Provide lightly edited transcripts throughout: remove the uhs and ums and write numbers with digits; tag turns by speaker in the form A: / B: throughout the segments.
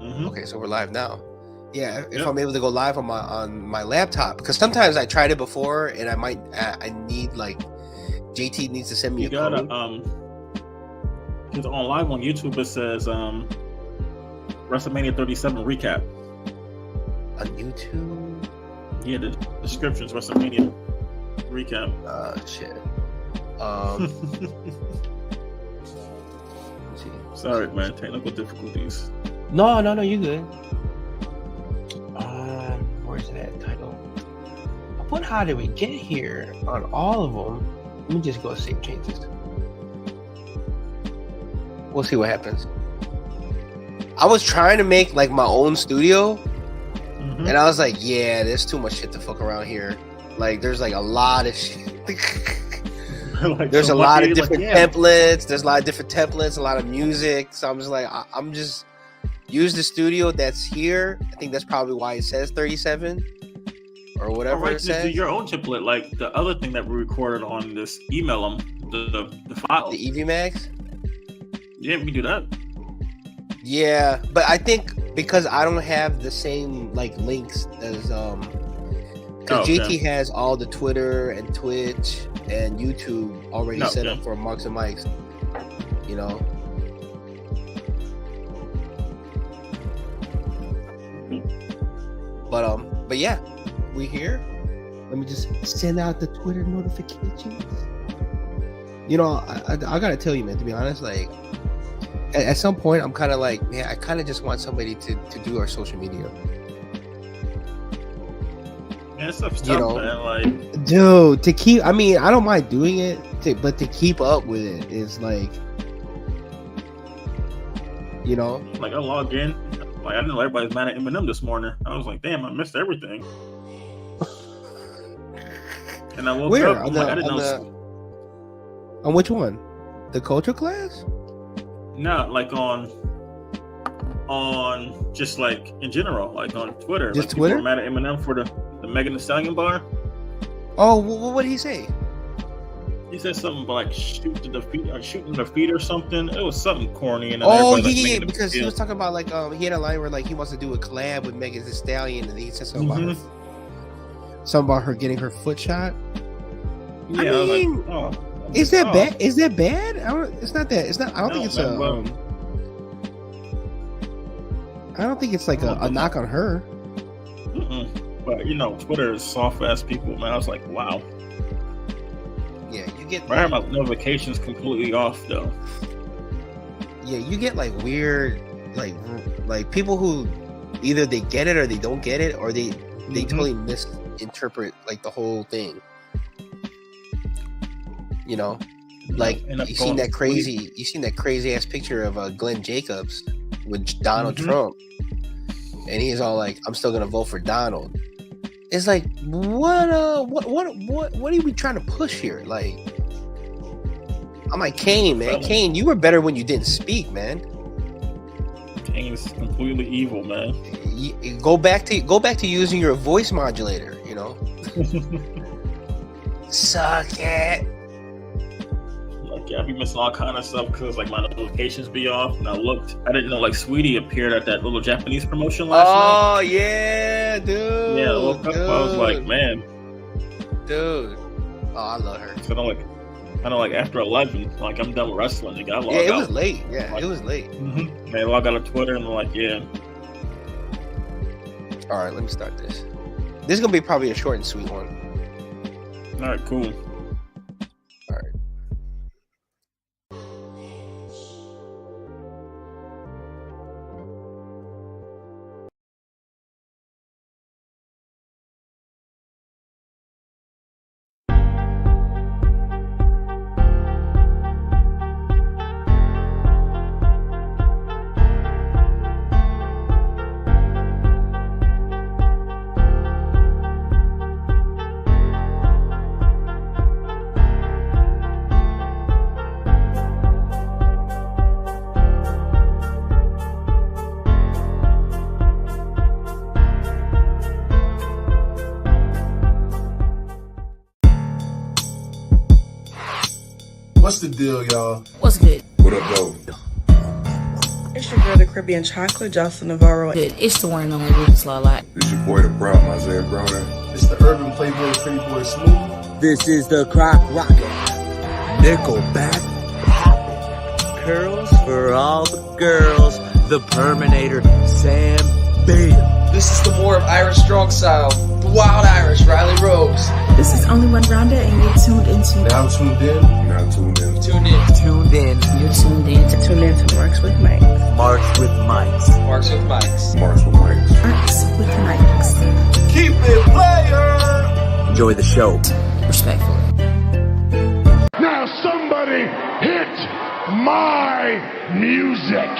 A: Okay, so we're live now. Yeah, if I'm able to go live on my laptop, because sometimes I tried it before, and I need like JT needs to send me a code.
B: Because on live on YouTube it says WrestleMania 37 recap.
A: On YouTube?
B: Yeah, the description's WrestleMania recap.
A: Shit.
B: Sorry, man. Technical difficulties.
A: No, you good. Where's that title? But how did we get here on all of them? Let me just go save changes. We'll see what happens. I was trying to make like my own studio, and I was like, yeah, there's too much shit to fuck around here. Like, there's like a lot of shit. There's a lot of different templates. There's a lot of different templates, a lot of music. So I'm just like, I'm just use the studio that's here. I think that's probably why it says 37 or whatever it says.
B: Do your own template, like the other thing that we recorded on this. Email them the file.
A: The EV Max.
B: Yeah, we do that.
A: Yeah, but I think because I don't have the same like links as because JT has all the Twitter and Twitch and YouTube already set up for Marks and Mikes, you know. But yeah, we here. Let me just send out the Twitter notifications. You know, I gotta tell you, man. To be honest, like at some point, I'm kind of like, man, I kind of just want somebody to do our social media.
B: Yeah, stuff's tough, man. Like,
A: dude, to keep. I mean, I don't mind doing it, but to keep up with it is like, you know,
B: like I logged in. Like, I know everybody's mad at Eminem this morning. I was like, damn, I missed everything. And I woke up. I'm like, I didn't know.
A: On which one? The culture class?
B: No, like on just like in general, like on Twitter.
A: Just
B: like
A: Twitter?
B: People were mad at Eminem for the Megan Thee Stallion bar.
A: Oh, what did he say?
B: He said something about like shooting the feet or something. It was something corny. And
A: yeah, because he was talking about like he had a line where like he wants to do a collab with Megan Thee Stallion, and he said something about her getting her foot shot.
B: Yeah,
A: I mean, is that bad? Is that bad? It's not that. It's not. I don't think it's I don't think it's like a knock on her.
B: But you know, Twitter is soft ass people, man. I was like, wow.
A: Yeah, you get.
B: I have my notifications completely off though.
A: Yeah, you get like weird, like people who either they get it or they don't get it, or they totally misinterpret like the whole thing. You know, like you seen that crazy ass picture of Glenn Jacobs with Donald Trump, and he's all like, "I'm still gonna vote for Donald." It's like, what are we trying to push here? Like, I'm like, Kane, man, Kane, you were better when you didn't speak, man.
B: Kane's completely evil, man.
A: Go back to using your voice modulator, you know. Suck it.
B: Like, yeah, I be missing all kind of stuff because like my notifications be off. And I didn't know like Sweetie appeared at that little Japanese promotion last night.
A: Oh yeah, dude.
B: Yeah, I woke up, I was like, man,
A: dude. Oh, I love her.
B: So I know like after 11, like I'm done with wrestling. Like,
A: it was late. Yeah, like, it was late.
B: They log out of Twitter and they're like, yeah.
A: All right, let me start this. This is gonna be probably a short and sweet one.
B: All right, cool.
A: All right.
C: What's the deal, y'all?
D: What's good?
C: What up, though?
D: It's
C: your girl, the Caribbean Chocolate, Jocelyn Navarro.
D: It's the one and only Rufus Lala.
E: It's your boy, the Brown, Isaiah Browner.
F: It's the Urban Playboy, Pretty Boy Smooth.
G: This is the Croc Rocket. Nickelback Poppin'. Curls for all the girls. The Perminator, Sam Bale.
F: This is the more of Irish Strong Style. The Wild Irish, Riley Rose.
C: This is Only One Rhonda, and you're tuned into.
E: Now tuned in. Now tuned in.
F: Tune in.
G: Tuned in.
D: You're tuned in to
C: Tune in to Marks with Mike.
G: Marks with Mics.
F: Marks with Mics.
E: Marks with Mics.
C: Marks with Mikes.
F: Keep it player.
G: Enjoy the show.
D: respectfully.
H: Now somebody hit my music.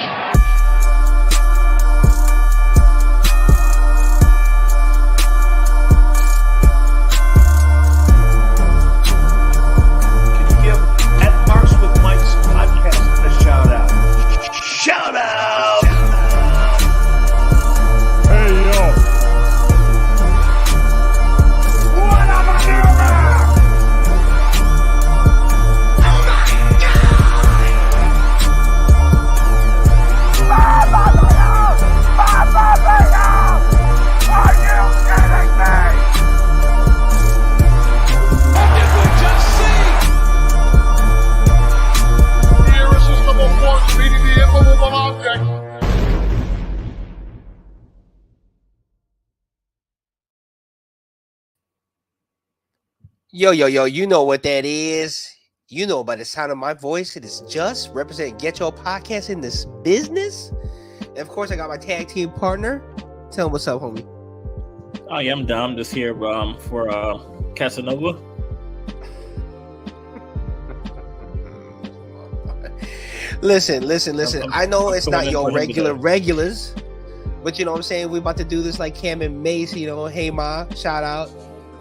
A: Yo, you know what that is. You know by the sound of my voice, it is just representing Get Your Podcast in this business. And of course, I got my tag team partner. Tell him what's up, homie.
B: I am Dom, just here for Casanova.
A: Listen. I know it's not your regulars, but you know what I'm saying? We about to do this like Cam and Mace, you know, hey ma, shout out.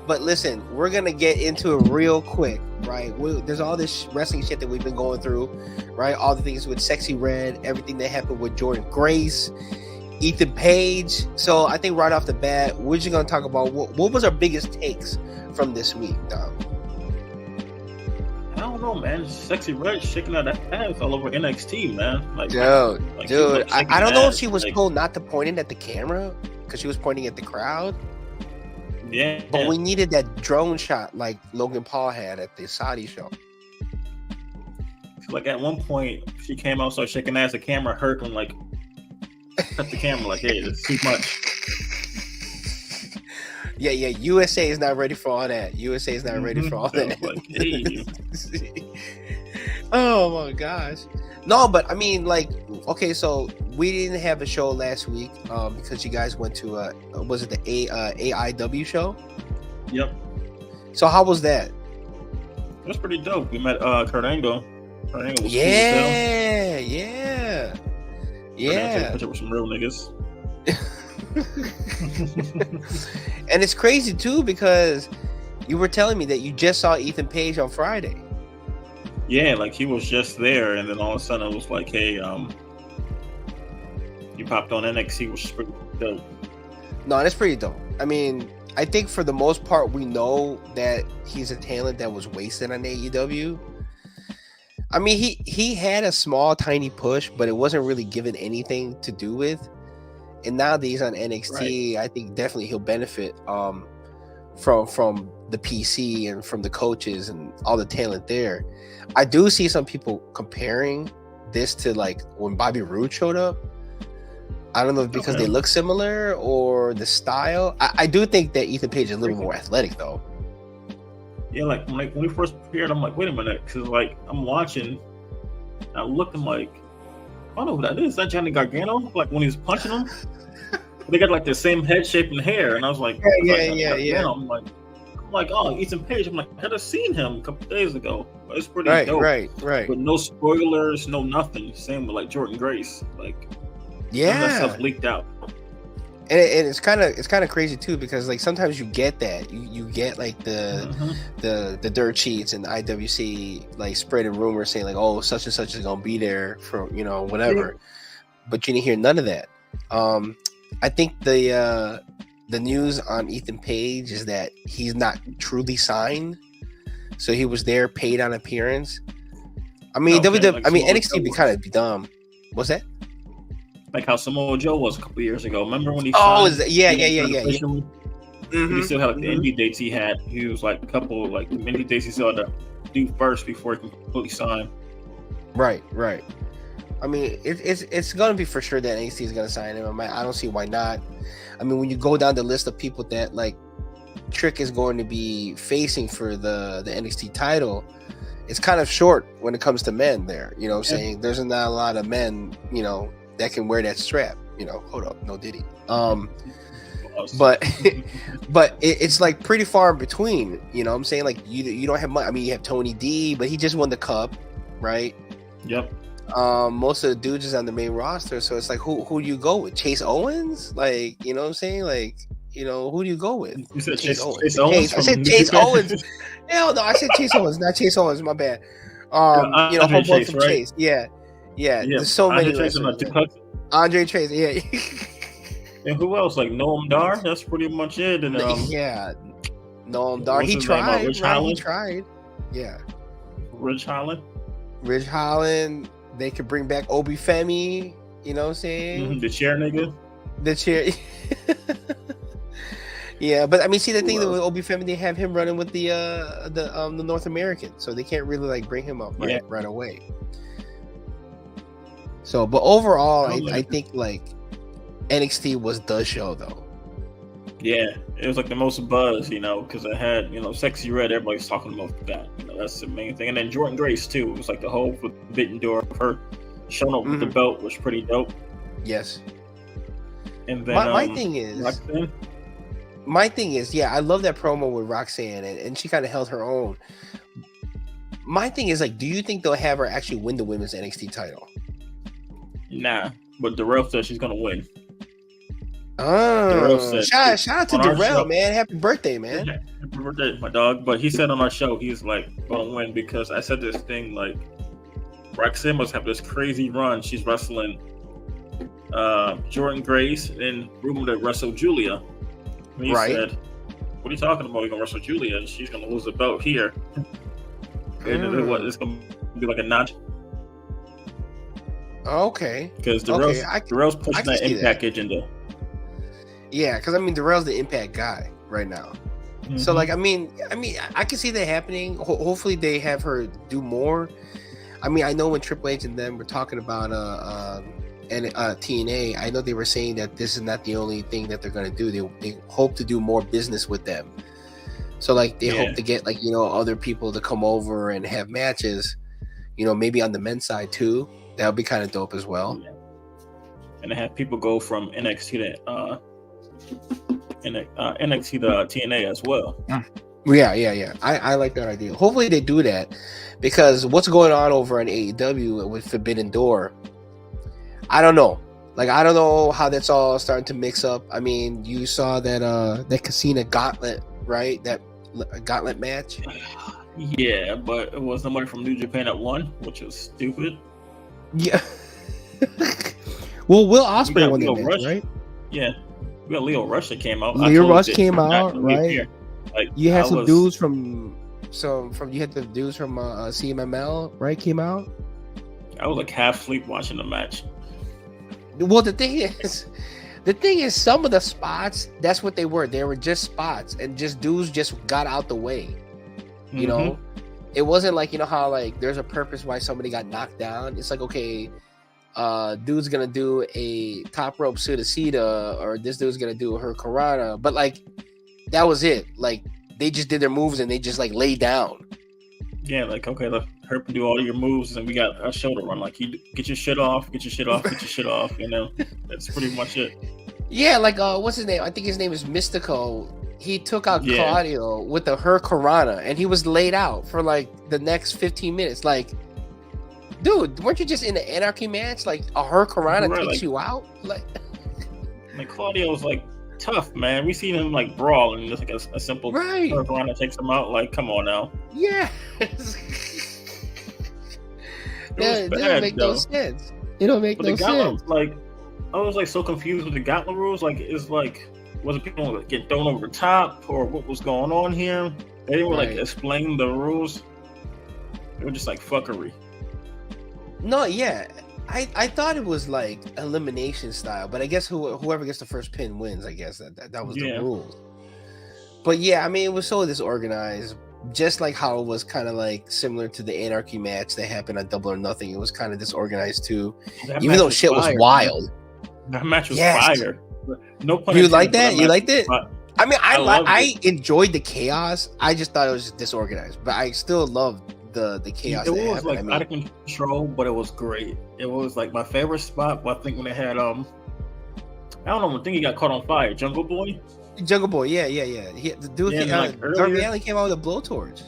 A: But listen, we're going to get into it real quick, right? There's all this wrestling shit that we've been going through, right? All the things with Sexy Red, everything that happened with Jordynne Grace, Ethan Page. So I think right off the bat, we're just going to talk about what was our biggest takes from this week, Dom?
B: I don't know, man. Sexy Red shaking out that ass all over NXT, man.
A: Dude. I don't know if she was told not to point it at the camera because she was pointing at the crowd.
B: Yeah,
A: but we needed that drone shot like Logan Paul had at the Saudi show.
B: Like at one point, she came out, started shaking ass. The camera hurt and like cut the camera. Like, hey, it's too much.
A: Yeah. USA is not ready for all that. USA is not ready for all that.
B: Like, hey.
A: Oh my gosh. No, but I mean, like, okay, so we didn't have a show last week because you guys went to was it the AIW show?
B: Yep.
A: So how was that?
B: It was pretty dope. We met Kurt Angle. Kurt Angle was
A: yeah.
B: Take a picture with some real niggas.
A: And it's crazy too because you were telling me that you just saw Ethan Page on Friday.
B: Yeah, like he was just there, and then all of a sudden it was like, hey, you popped on NXT, which is pretty dope. No,
A: that's pretty dope. I mean, I think for the most part, we know that he's a talent that was wasted on AEW. I mean, he had a small, tiny push, but it wasn't really given anything to do with. And now that he's on NXT, right. I think definitely he'll benefit from the PC and from the coaches and all the talent there. I do see some people comparing this to like when Bobby Roode showed up. I don't know if because they look similar or the style. I do think that Ethan Page is a little more athletic though.
B: Yeah, like when we first appeared, I'm like, wait a minute, because like I'm watching, I looked, I'm like, I don't know who that is. Is that Johnny Gargano? Like when he was punching him, they got like the same head shape and hair, and I was like, yeah. I'm like, oh, Ethan Page. I'm like, I had seen him a couple days ago. It's pretty dope. Right. But no spoilers, no nothing. Same with like Jordynne Grace. Like, that stuff leaked out.
A: And it's kind of crazy too because like sometimes you get that you get like the dirt sheets and the IWC like spreading rumors saying like, oh, such and such is gonna be there for whatever, but you didn't hear none of that. I think the news on Ethan Page is that he's not truly signed, so he was there paid on appearance. I mean, NXT be kind of dumb. What's that?
B: Like how Samoa Joe was a couple years ago. Remember when he?
A: Oh,
B: signed,
A: yeah.
B: He still had like the indie dates he had. He was like a couple like the indie dates he still had to do first before he completely signed.
A: Right. I mean, it's gonna be for sure that NXT is gonna sign him. I don't see why not. I mean, when you go down the list of people that like Trick is going to be facing for the NXT title, it's kind of short when it comes to men there. You know what I'm saying? There's not a lot of men, you know, that can wear that strap. You know, hold up, no Diddy. But it's like pretty far in between. You know what I'm saying? Like you don't have much. I mean, you have Tony D, but he just won the cup, right?
B: Yep.
A: Most of the dudes is on the main roster, so it's like who do you go with? Chase Owens? Like, you know what I'm saying? Like, you know, who do you go with?
B: You said Chase
A: Owens.
B: Owens.
A: I said Chase Owens. Hell no, I said Chase Owens, not Chase Owens. My bad. You know, homeboy from Chase. Yeah. There's so many. Andre Chase. Yeah.
B: And who else? Like Noam Dar. That's pretty much it. And
A: Noam Dar. He tried. Right? He tried. Yeah.
B: Ridge Holland. They
A: could bring back Obi Femi. You know what I'm saying?
B: The chair nigga.
A: The chair. Yeah, but I mean, see the thing that with Obi Femi, they have him running with the North American, so they can't really like bring him up right away. So, but overall, I think like NXT was the show though. Yeah,
B: it was like the most buzz, you know, because it had, you know, Sexy Red. Everybody's talking about that. You know, that's the main thing. And then Jordynne Grace too. It was like the whole forbidden door of her showing up with the belt was pretty dope.
A: Yes.
B: And then
A: my thing is, yeah, I love that promo with Roxanne, and she kind of held her own. My thing is, like, do you think they'll have her actually win the women's NXT title?
B: Nah, but Darrell said she's gonna win.
A: Oh, shout out to Darrell, man! Happy birthday, man!
B: Yeah, happy birthday, my dog. But he said on our show, he's like gonna win because I said this thing like Roxanne must have this crazy run. She's wrestling Jordynne Grace and rumored to wrestle Julia. And he said, "What are you talking about? You're gonna wrestle Julia, and she's gonna lose the belt here." And what? It's gonna be like a notch.
A: Okay.
B: Because Darrell's pushing that Impact agenda.
A: Yeah, because I mean Darrell's the Impact guy right now. So like I mean I can see that happening. Hopefully they have her do more. I mean, I know when Triple H and them were talking about TNA, I know they were saying that this is not the only thing that they're going to do. They hope to do more business with them. So like they hope to get like, you know, other people to come over and have matches, you know, maybe on the men's side too. That would be kind of dope as well. Yeah.
B: And to have people go from NXT to TNA as well.
A: Yeah. I like that idea. Hopefully they do that, because what's going on over on AEW with Forbidden Door, I don't know. Like, I don't know how that's all starting to mix up. I mean, you saw that Casino Gauntlet, right? That Gauntlet match.
B: Yeah, but it was somebody from New Japan that won, which was stupid.
A: Yeah. Well, Will Ospreay won that match, right?
B: Yeah. We got Leo Rush that came out.
A: Leo Rush came out, right?
B: Like,
A: you had some dudes from CMML, right? Came out.
B: I was like half asleep watching the match.
A: Well, the thing is, some of the spots, that's what they were. They were just spots, and just dudes just got out the way. You know, it wasn't like, you know how like there's a purpose why somebody got knocked down. It's like, okay, dude's gonna do a top rope Sudacita, or this dude's gonna do her Karana, but like that was it. Like they just did their moves and they just like lay down. Yeah,
B: like, okay, look, Herb can do all your moves, and we got a show to run. Like, you get your shit off, you know. That's pretty much it.
A: Yeah, like what's his name? I think his name is Mystico. He took out Claudio with her Karana, and he was laid out for like the next 15 minutes. Like, dude, weren't you just in the Anarchy match? Like, a her Karana takes you out? Like
B: Claudio's like tough, man. We seen him like brawl, and just like a simple her Karana takes him out. Like, come on now.
A: Yeah. It don't make no sense. It don't make no sense.
B: Like, I was like so confused with the Gauntlet rules. Like, it's like, was it people like, get thrown over the top, or what was going on here? They didn't like explain the rules. They were just like fuckery.
A: No, yeah. I thought it was like elimination style, but I guess whoever gets the first pin wins. I guess that was the rules. But yeah, I mean, it was so disorganized, just like how it was kind of like similar to the Anarchy match that happened on Double or Nothing. It was kind of disorganized too, even though shit was wild.
B: That match was fire. No pun
A: You
B: intended,
A: like that? You liked it?
B: But
A: I mean, I
B: it.
A: enjoyed the chaos. I just thought it was just disorganized, but I still loved the chaos.
B: It
A: that
B: was
A: happened.
B: like
A: I mean,
B: out of control, but it was great. It was like my favorite spot. I think when they had I don't know, I think he got caught on fire. Jungle Boy.
A: Jungle Boy, yeah. The dude, Darby Allin came out with a blowtorch.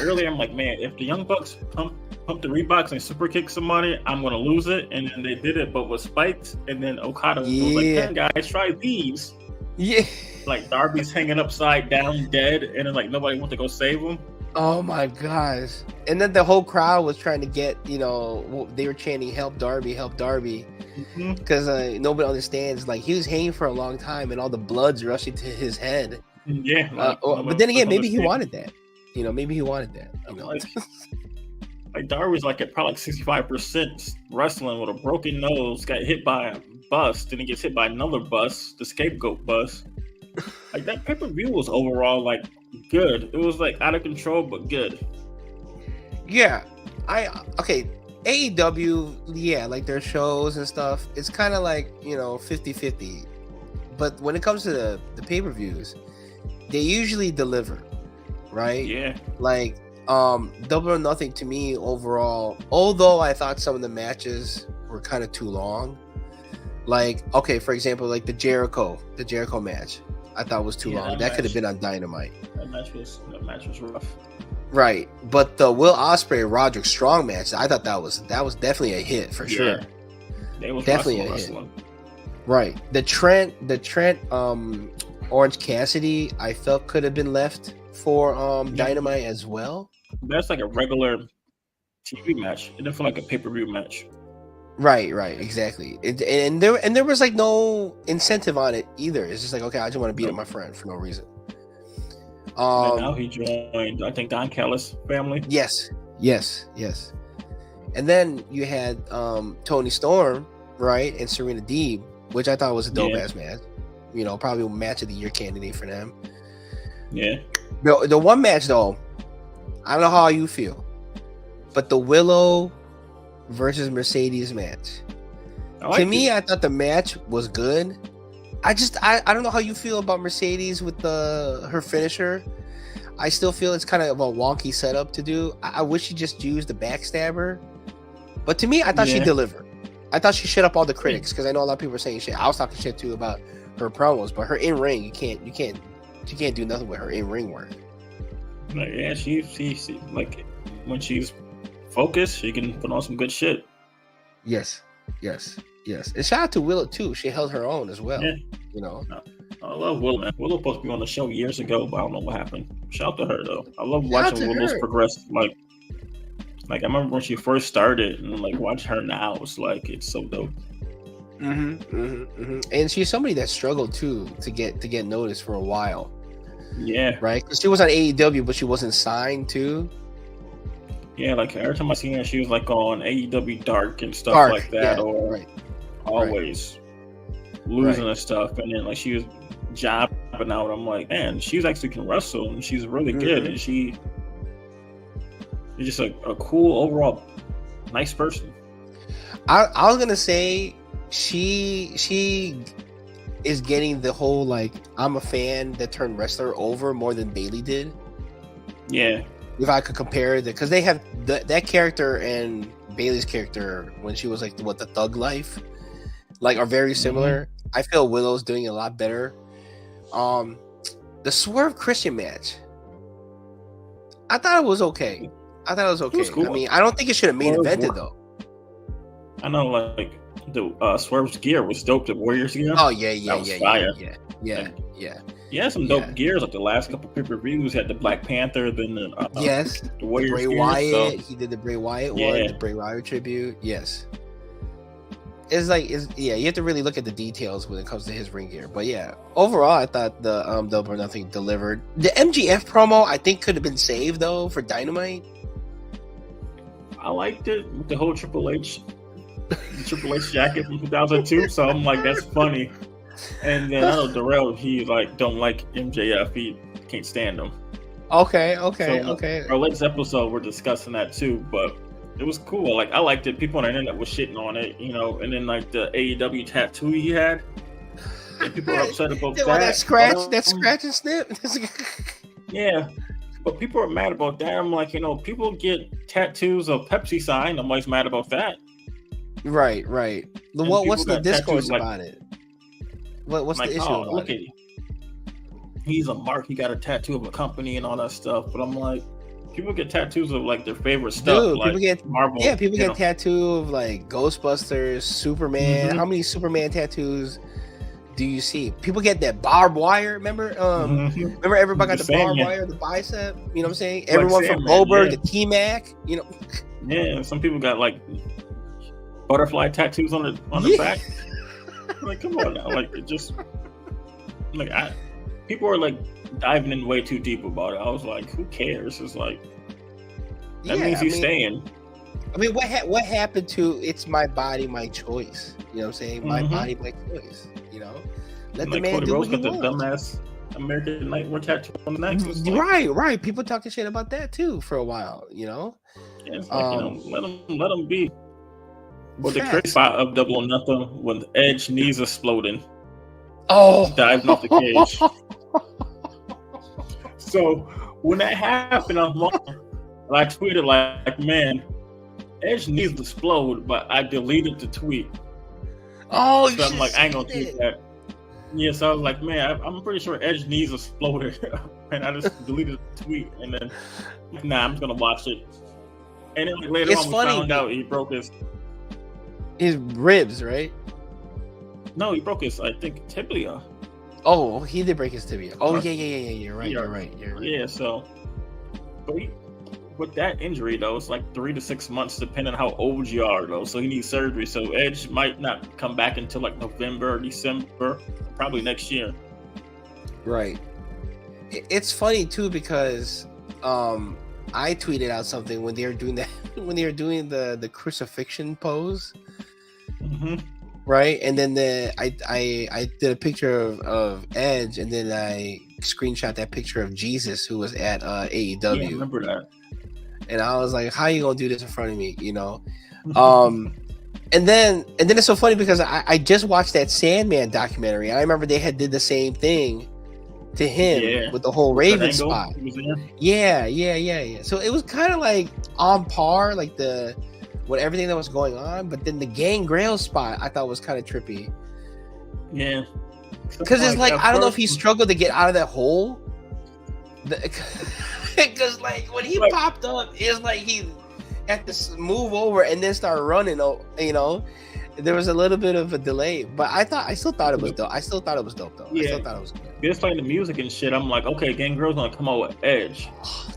B: Earlier, I'm like, man, if the Young Bucks pump the Reeboks and super kick somebody, I'm gonna lose it. And then they did it, but with spikes. And then Okada was like, "Hey guys, try these."
A: Yeah.
B: Like Darby's hanging upside down, dead, and then like nobody wants to go save him.
A: Oh my gosh! And then the whole crowd was trying to get, they were chanting "Help Darby, help Darby," because nobody understands. Like he was hanging for a long time, and all the blood's rushing to his head.
B: Yeah.
A: But then again, maybe he wanted that. Maybe he wanted that.
B: Like Darby's like at probably like 65% wrestling with a broken nose, got hit by a bus, then he gets hit by another bus, the scapegoat bus. Like that pay-per-view was overall like good. It was like out of control but good.
A: Yeah. AEW, yeah, like their shows and stuff, it's kind of like, 50-50. But when it comes to the pay-per-views, they usually deliver, right?
B: Yeah.
A: Like Double or Nothing to me overall, although I thought some of the matches were kind of too long. Like, okay, for example, like the Jericho match, I thought was too long. That could have been on Dynamite.
B: That match was rough.
A: Right, but the Will Ospreay Roderick Strong match, I thought that was definitely a hit for sure.
B: They was
A: definitely a
B: wrestling.
A: hit. Right, the Trent Orange Cassidy, I felt could have been left for Dynamite as well.
B: That's like a regular TV match. It didn't feel like a pay-per-view match.
A: Right, exactly. And there was like no incentive on it either. It's just like, okay, I just want to beat up my friend for no reason.
B: And now he joined, I think, Don Callis' family.
A: Yes. And then you had Tony Storm, right, and Serena Deeb, which I thought was a dope ass match. Probably a match of the year candidate for them.
B: Yeah.
A: The one match though, I don't know how you feel, but the Willow versus Mercedes match. To me, I thought the match was good. I don't know how you feel about Mercedes with her finisher. I still feel it's kind of a wonky setup to do. I wish she just used the backstabber. But to me, I thought she delivered. I thought she shut up all the critics because I know a lot of people are saying shit. I was talking shit too about her promos, but her in ring, you can't do nothing with her in ring work.
B: Like, yeah, she like when she's focused, she can put on some good shit.
A: Yes. And shout out to Willow too. She held her own as well.
B: Yeah. I love Willow, man. Willow was supposed to be on the show years ago, but I don't know what happened. Shout out to her though. I love watching Willow's progress. Like I remember when she first started, and like watch her now. It's like it's so dope.
A: And she's somebody that struggled too to get noticed for a while.
B: Yeah.
A: Right. Because she was on AEW, but she wasn't signed too.
B: Yeah, like every time I seen her, she was like on AEW Dark and stuff like that, always losing and stuff. And then like she was jobbing out. I'm like, man, she's actually can wrestle and she's really good. And she is just a cool overall nice person.
A: I was gonna say she is getting the whole like I'm a fan that turned wrestler over more than Bayley did.
B: Yeah.
A: If I could compare it, because they have that character and Bayley's character when she was like the Thug Life, like are very similar. I feel Willow's doing a lot better. The Swerve Christian match, I thought it was okay. It was cool. I mean, I don't think it should have main evented though.
B: I know, like the Swerve's gear was dope. The Warriors gear.
A: Oh yeah.
B: He had some dope gears. Like the last couple pay-per-views, had the Black Panther, then the Warriors
A: Bray
B: gear,
A: Wyatt. He did the Bray Wyatt one, the Bray Wyatt tribute. Yes, you have to really look at the details when it comes to his ring gear. But yeah, overall, I thought the Double or Nothing delivered. The MGF promo, I think, could have been saved though for Dynamite.
B: I liked it. The whole Triple H Triple H jacket from 2002. So I'm like, that's funny. And then I know Darrell, he like don't like MJF. He can't stand him.
A: Okay.
B: Our latest episode, we're discussing that too, but it was cool. Like I liked it. People on the internet was shitting on it, you know. And then like the AEW tattoo he had, and people were upset about
A: that scratch and snip.
B: Yeah, but people are mad about that. I'm like, you know, people get tattoos of Pepsi sign. I'm always mad about that.
A: Right. What's the discourse
B: like,
A: about it? What's
B: like,
A: the issue about
B: look
A: it?
B: At you. He's a mark. He got a tattoo of a company and all that stuff. But I'm like, people get tattoos of like their favorite stuff.
A: Dude,
B: like
A: people get
B: Marvel.
A: Yeah, people get tattoo of like Ghostbusters, Superman.
B: Mm-hmm.
A: How many Superman tattoos do you see? People get that barbed wire. Remember? Remember everybody got the barbed wire, the bicep. You know what I'm saying?
B: Like
A: Everyone from
B: Sandman,
A: Goldberg
B: yeah.
A: to T-Mac. You know.
B: Yeah, some people got like butterfly tattoos on the back. Like, come on now, like it just like people are like diving in way too deep about it. I was like, who cares? It's like that means he's staying.
A: I mean, what happened to "It's my body, my choice"? You know what I'm saying? My body, my choice. You know, let the man
B: Cody
A: do
B: Rhodes
A: what he
B: got the
A: wants.
B: dumbass American Nightmare tattoo on the neck. Like,
A: Right. People talking shit about that too for a while. You know.
B: Yeah, it's like, you know, let them be. But the crazy spot of Double or Nothing when Edge knees exploding.
A: Oh,
B: diving off the cage. So when that happened, I tweeted like, man, Edge needs to explode, but I deleted the tweet.
A: Oh,
B: so I'm like, I ain't gonna tweet that. Yeah, so I was like, man, I'm pretty sure Edge needs exploded, and I just deleted the tweet, and then I'm just gonna watch it. And then like, later on, we found out he broke his
A: ribs, right?
B: No, he broke his, I think, tibia.
A: Oh, he did break his tibia. Oh, yeah. You're right.
B: Yeah, so, but with that injury though, it's like 3 to 6 months, depending on how old you are though. So he needs surgery. So Edge might not come back until like November or December, probably next year.
A: Right. It's funny too because I tweeted out something when they were doing that the crucifixion pose.
B: Mm-hmm.
A: Right, and then I did a picture of Edge, and then I screenshot that picture of Jesus who was at AEW.
B: Yeah, I remember that.
A: And I was like, "How you gonna do this in front of me?" You know. And then it's so funny because I just watched that Sandman documentary, and I remember they did the same thing to him with the whole Raven spot. Yeah. So it was kind of like on par, like with everything that was going on, but then the Gangrel spot I thought was kind of trippy.
B: Yeah,
A: because it's like I don't know if he struggled to get out of that hole. Because like when he popped up, it's like he had to move over and then start running. You know, there was a little bit of a delay, but I still thought it was dope. I still thought it was dope though.
B: Yeah.
A: I still thought it was good.
B: Just playing the music and shit, I'm like, okay, Gangrel's gonna come out with Edge.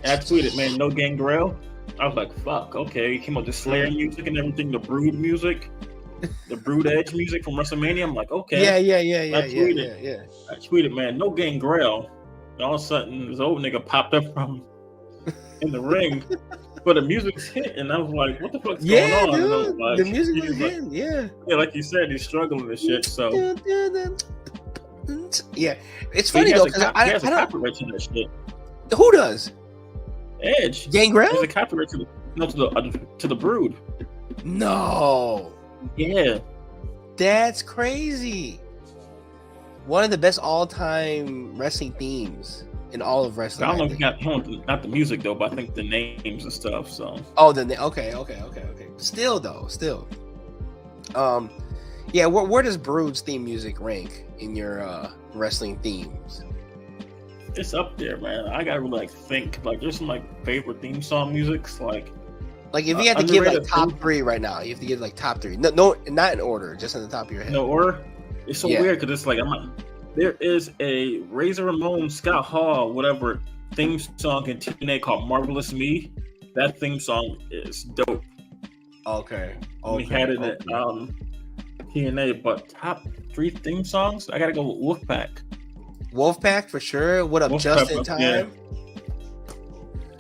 B: And I tweeted, man, no Gangrel. I was like, fuck, okay. He came out with the Slayer music and everything, the Brood music, the Brood Edge music from WrestleMania. I'm like, okay.
A: Yeah.
B: I tweeted, man, no Gangrel. And all of a sudden, this old nigga popped up from in the ring, but the music's hit, and I was like, what the fuck's going on?
A: Dude,
B: like,
A: the music was hitting,
B: yeah, like you said, he's struggling with shit, so.
A: Yeah, it's funny though, because I
B: has a
A: don't...
B: copyright to that shit.
A: Who does?
B: Edge.
A: Gangrel?
B: There's a copyright to the Brood.
A: No.
B: Yeah.
A: That's crazy. One of the best all-time wrestling themes in all of wrestling.
B: I don't know if he got not the music though, but I think the names and stuff. So.
A: Oh, then okay. Still. Yeah. Where does Brood's theme music rank in your wrestling themes?
B: It's up there, man. I gotta really think. Like, there's some like favorite theme song musics, like
A: if you had to give like top 3 right now, you have to give like top 3. No, not in order, just on the top of your head.
B: No order. It's so weird because it's like there is a Razor Ramon, Scott Hall, whatever theme song in TNA called "Marvelous Me." That theme song is dope.
A: Okay.
B: We had it at TNA, but top 3 theme songs, I gotta go with
A: Wolfpack for sure. What up,
B: Wolfpack,
A: Just in Time?
B: Yeah.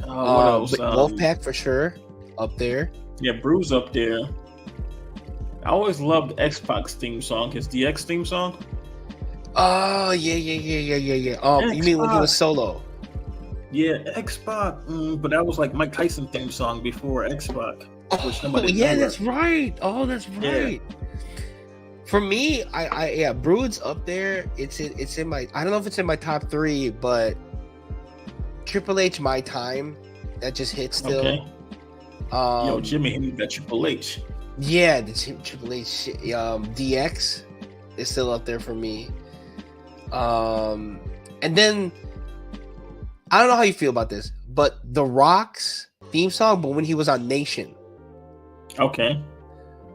B: What else?
A: Wolfpack for sure, up there.
B: Yeah, Bruce up there. I always loved X-Pac's theme song, his DX theme song.
A: Oh yeah. You mean when he was solo?
B: Yeah, X-Pac. But that was like Mike Tyson theme song before X-Pac.
A: Oh yeah, that's right. Oh, that's right. Yeah. For me, I Brood's up there. It's in my. I don't know if it's in my top 3, but Triple H, My Time, that just hits still.
B: Okay. Yo, Jimmy, he got Triple H.
A: Yeah, the Triple H shit. DX is still up there for me. And then I don't know how you feel about this, but The Rock's theme song, but when he was on Nation.
B: Okay.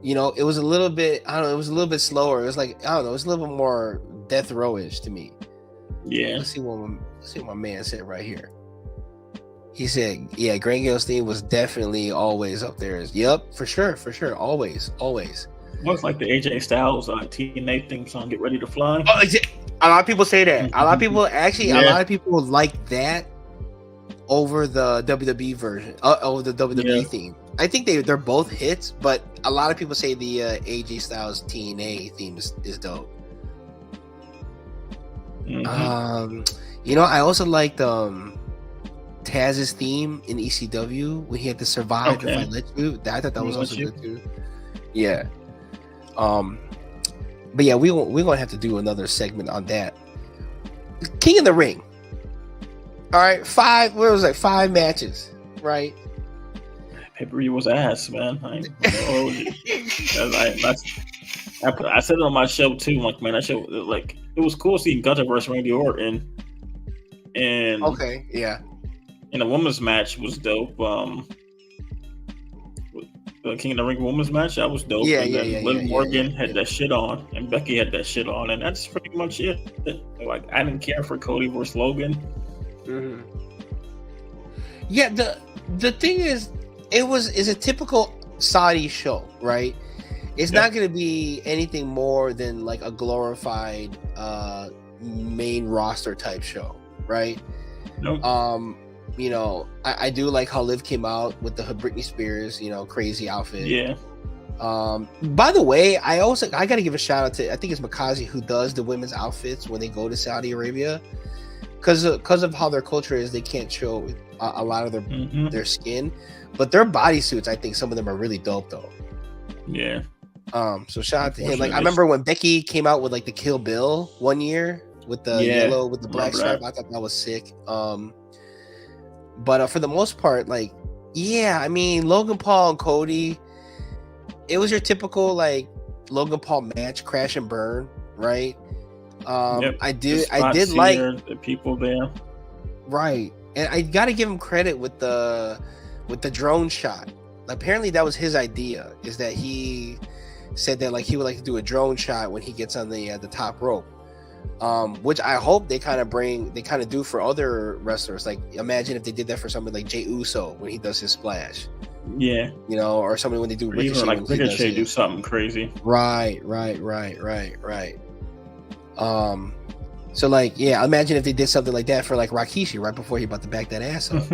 A: You know, it was a little bit, I don't know, it was a little bit slower. It was like, I don't know, it was a little bit more Death Row-ish to me.
B: Yeah.
A: Let's see what my man said right here. He said, yeah, Grand Gale's theme was definitely always up there. Yep, for sure, always.
B: Looks like the AJ Styles TNA theme song, Get Ready to Fly.
A: Oh, a lot of people say that. A lot of people, actually, a lot of people like that over the WWE version, over the WWE theme. I think they're both hits, but a lot of people say the AJ Styles TNA theme is dope. Mm-hmm. You know, I also liked Taz's theme in ECW when he had to survive if I let you. I thought that was also good too. Yeah. But yeah, we're gonna have to do another segment on that. King of the Ring. All right, 5 matches, right?
B: Pay-per-view was ass, man. I said it on my show too. Like, man, that show, like, it was cool seeing Gunther versus Randy Orton. And
A: okay, yeah.
B: And the women's match was dope. The King of the Ring women's match, that was dope.
A: Yeah,
B: and then Liv Morgan had that shit on, and Becky had that shit on, and that's pretty much it. Like, I didn't care for Cody versus Logan.
A: Mm-hmm. Yeah, the thing is, it's a typical Saudi show, right? It's not going to be anything more than like a glorified main roster type show, right?
B: Nope.
A: You know, I do like how Liv came out with the Britney Spears, you know, crazy outfit.
B: Yeah.
A: By the way, I got to give a shout out to, I think it's Makazi who does the women's outfits when they go to Saudi Arabia, because of how their culture is. They can't show a lot of their skin, but their bodysuits, I think some of them are really dope though.
B: Yeah.
A: So shout out to him. Like, I remember when Becky came out with like the Kill Bill one year with the yellow with the black stripe. I thought that was sick. But for the most part, like, yeah, I mean, Logan Paul and Cody, it was your typical like Logan Paul match, crash and burn, right? I did like
B: the people there,
A: right? And I got to give him credit with the drone shot. Apparently, that was his idea. Is that he said that like he would like to do a drone shot when he gets on the top rope. Which I hope they kind of do for other wrestlers. Like, imagine if they did that for somebody like Jey Uso when he does his splash.
B: Yeah,
A: you know, or somebody when they do Ricochet,
B: like Ricochet do something crazy.
A: Right. So like, yeah, imagine if they did something like that for like Rikishi right before he about to back that ass up.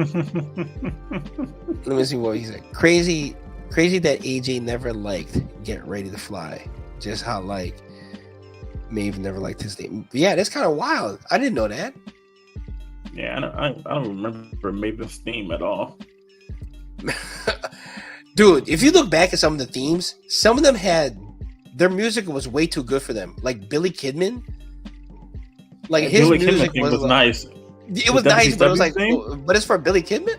A: Let me see what he said. Crazy that AJ never liked Get Ready to Fly. Just how like Maeve never liked his name. Yeah, that's kind of wild. I didn't know that.
B: Yeah, I don't remember Maeve's theme at all.
A: Dude, if you look back at some of the themes, some of them had their music was way too good for them. Like Billy Kidman. Like his
B: Billy
A: music
B: was like, nice.
A: It was nice, but it was like, but it's for Billy Kidman.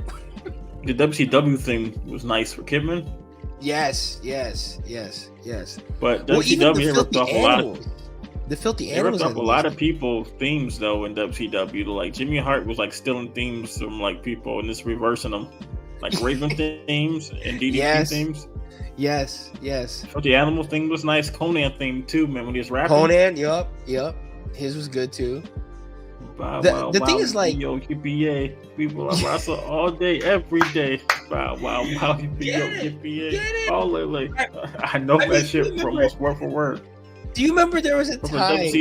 B: The WCW thing was nice for Kidman.
A: Yes.
B: But WCW ripped off a lot of
A: the Filthy Animals.
B: They ripped off a lot of people's themes though in WCW. Like Jimmy Hart was like stealing themes from like people and just reversing them, like Raven themes and DDP themes.
A: Yes.
B: Filthy Animals thing was nice. Conan theme too, man. When he was rapping.
A: Conan, yep. His was good too. The thing is like,
B: yo, yippee, people I wrestle all day, every day. Wow, yippee, all like I know that shit from almost word for word.
A: Do you remember there was a time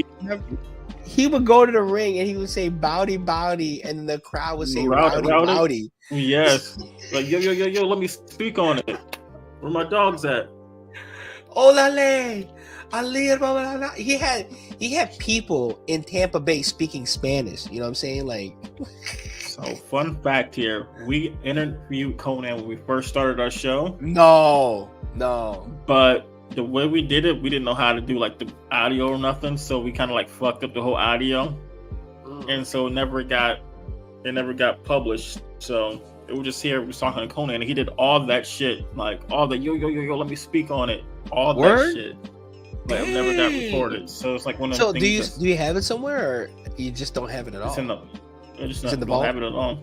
A: he would go to the ring and he would say "bowdy, bowdy," and the crowd would say "rowdy, rowdy"?
B: Yes, like yo, let me speak on it. Where my dog's at?
A: Olale, Ali, blah, blah, blah. He had people in Tampa Bay speaking Spanish. You know what I'm saying? Like,
B: So, fun fact here: we interviewed Conan when we first started our show.
A: no.
B: But the way we did it, we didn't know how to do like the audio or nothing, so we kind of like fucked up the whole audio, and so it never got published. So it was just here. We was talking to Conan, and he did all that shit, like all the yo, let me speak on it, all
A: Word?
B: that shit. But it never got recorded. So it's like one of the
A: So
B: things.
A: do you have it somewhere, or you just don't have it at all?
B: It's in the.
A: It's in the
B: don't
A: vault?
B: have it at all.